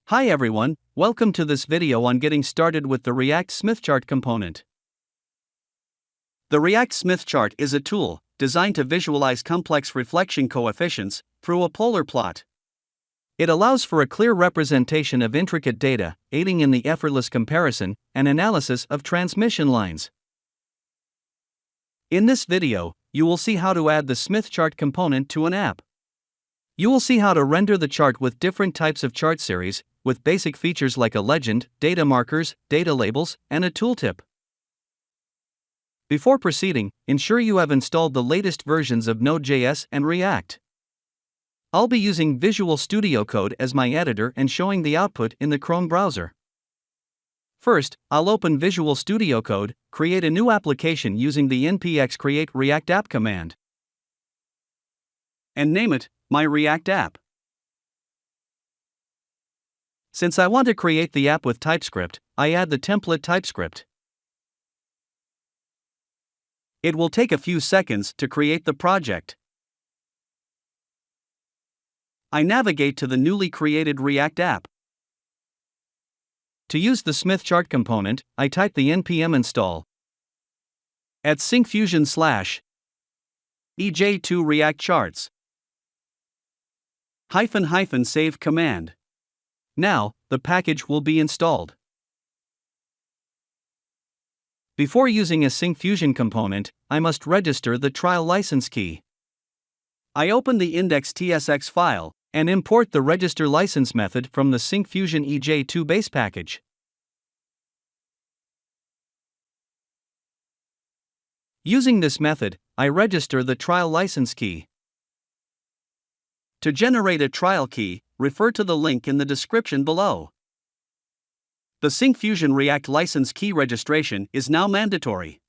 Hi everyone, welcome to this video on getting started with the React Smith Chart component. The React Smith Chart is a tool designed to visualize complex reflection coefficients through a polar plot. It allows for a clear representation of intricate data, aiding in the effortless comparison and analysis of transmission lines. In this video, you will see how to add the Smith Chart component to an app. You will see how to render the chart with different types of chart series, with basic features like a legend, data markers, data labels, and a tooltip. Before proceeding, ensure you have installed the latest versions of Node.js and React. I'll be using Visual Studio Code as my editor and showing the output in the Chrome browser. First, I'll open Visual Studio Code, create a new application using the npx create React App command, and name it My React App. Since I want to create the app with TypeScript, I add the template TypeScript. It will take a few seconds to create the project. I navigate to the newly created React app. To use the Smith Chart component, I type the npm install at Syncfusion /ej2 React Charts -- save command. Now, the package will be installed. Before using a Syncfusion component, I must register the trial license key. I open the index.tsx file and import the register license method from the Syncfusion ej2 base package. Using this method, I register the trial license key. To generate a trial key, refer to the link in the description below. The Syncfusion React license key registration is now mandatory.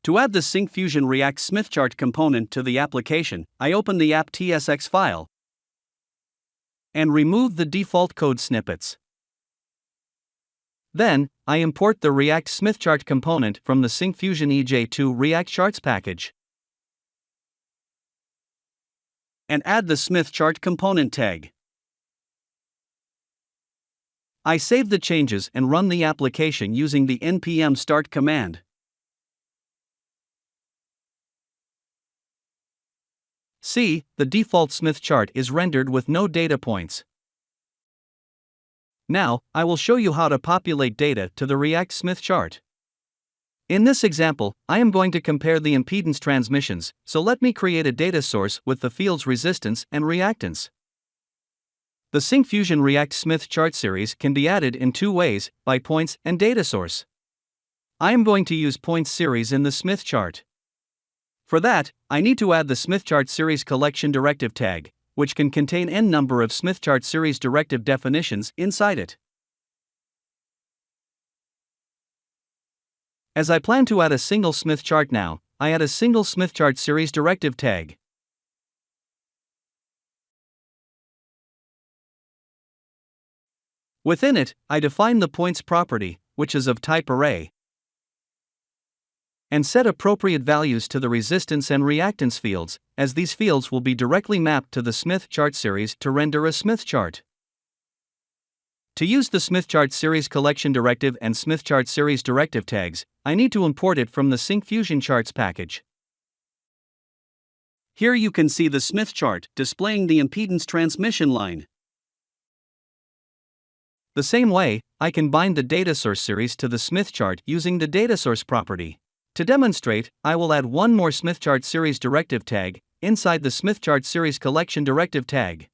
To add the Syncfusion React Smith Chart component to the application, I open the app.tsx file and remove the default code snippets. Then, I import the React Smith Chart component from the Syncfusion ej2 React Charts package and add the Smith Chart component tag. I save the changes and run the application using the npm start command. See, the default Smith chart is rendered with no data points. Now, I will show you how to populate data to the React Smith chart. In this example, I am going to compare the impedance transmissions, so let me create a data source with the fields resistance and reactance. The Syncfusion React Smith Chart series can be added in two ways, by points and data source. I am going to use points series in the Smith chart. For that, I need to add the Smith Chart series collection directive tag, which can contain n number of Smith Chart series directive definitions inside it. As I plan to add a single Smith chart now, I add a single Smith Chart series directive tag. Within it, I define the points property, which is of type array, and set appropriate values to the resistance and reactance fields, as these fields will be directly mapped to the Smith Chart series to render a Smith chart. To use the Smith Chart series collection directive and Smith Chart series directive tags, I need to import it from the Syncfusion Charts package. Here you can see the Smith chart displaying the impedance transmission line. The same way, I can bind the data source series to the Smith chart using the data source property. To demonstrate, I will add one more Smith Chart series directive tag inside the Smith Chart series collection directive tag.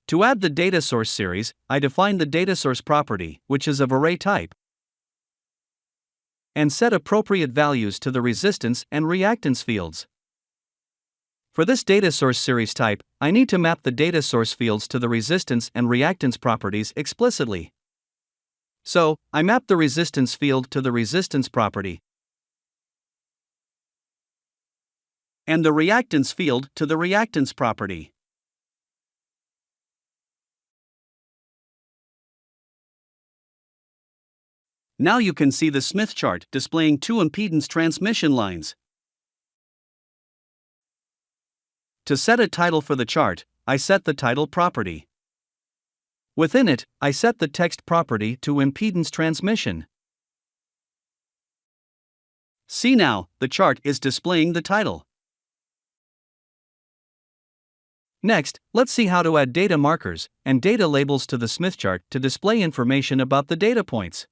To add the data source series, I define the data source property, which is of array type, and set appropriate values to the resistance and reactance fields. For this data source series type, I need to map the data source fields to the resistance and reactance properties explicitly. So, I map the resistance field to the resistance property and the reactance field to the reactance property. Now you can see the Smith chart displaying two impedance transmission lines. To set a title for the chart, I set the title property. Within it, I set the text property to impedance transmission. See now, the chart is displaying the title. Next, let's see how to add data markers and data labels to the Smith chart to display information about the data points.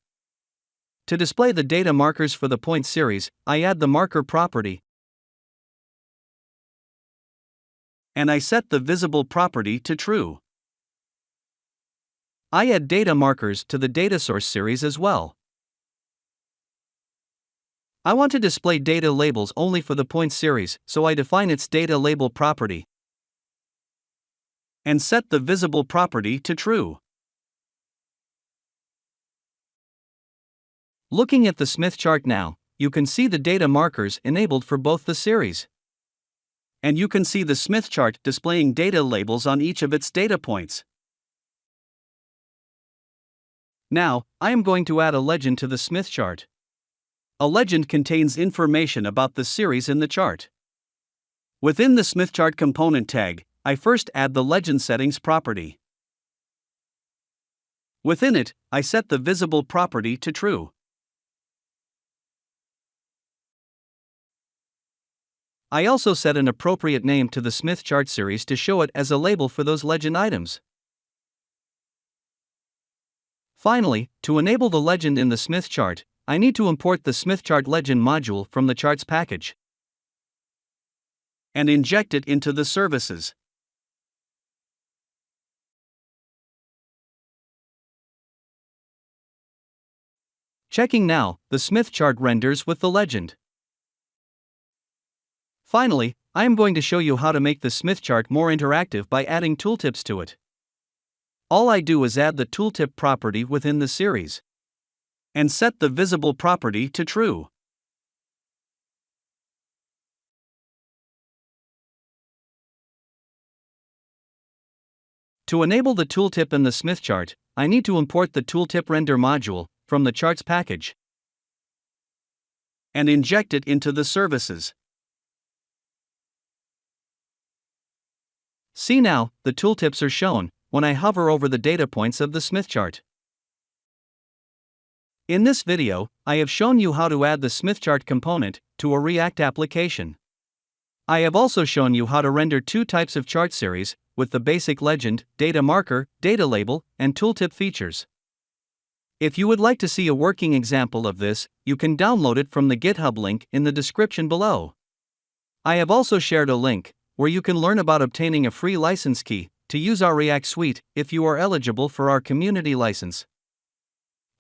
To display the data markers for the point series, I add the marker property and I set the visible property to true. I add data markers to the data source series as well. I want to display data labels only for the point series, so I define its data label property and set the visible property to true. Looking at the Smith chart now, you can see the data markers enabled for both the series. And you can see the Smith chart displaying data labels on each of its data points. Now, I am going to add a legend to the Smith chart. A legend contains information about the series in the chart. Within the Smith chart component tag, I first add the legend settings property. Within it, I set the visible property to true. I also set an appropriate name to the Smith chart series to show it as a label for those legend items. Finally, to enable the legend in the Smith chart, I need to import the Smith chart legend module from the charts package and inject it into the services. Checking now, the Smith chart renders with the legend. Finally, I am going to show you how to make the Smith chart more interactive by adding tooltips to it. All I do is add the tooltip property within the series and set the visible property to true. To enable the tooltip in the Smith chart, I need to import the tooltip render module from the charts package and inject it into the services. See now, the tooltips are shown when I hover over the data points of the Smith chart. In this video, I have shown you how to add the Smith chart component to a React application. I have also shown you how to render two types of chart series with the basic legend, data marker, data label, and tooltip features. If you would like to see a working example of this, you can download it from the GitHub link in the description below. I have also shared a link where you can learn about obtaining a free license key to use our React suite if you are eligible for our community license.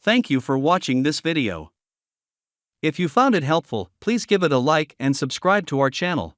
Thank you for watching this video. If you found it helpful, please give it a like and subscribe to our channel.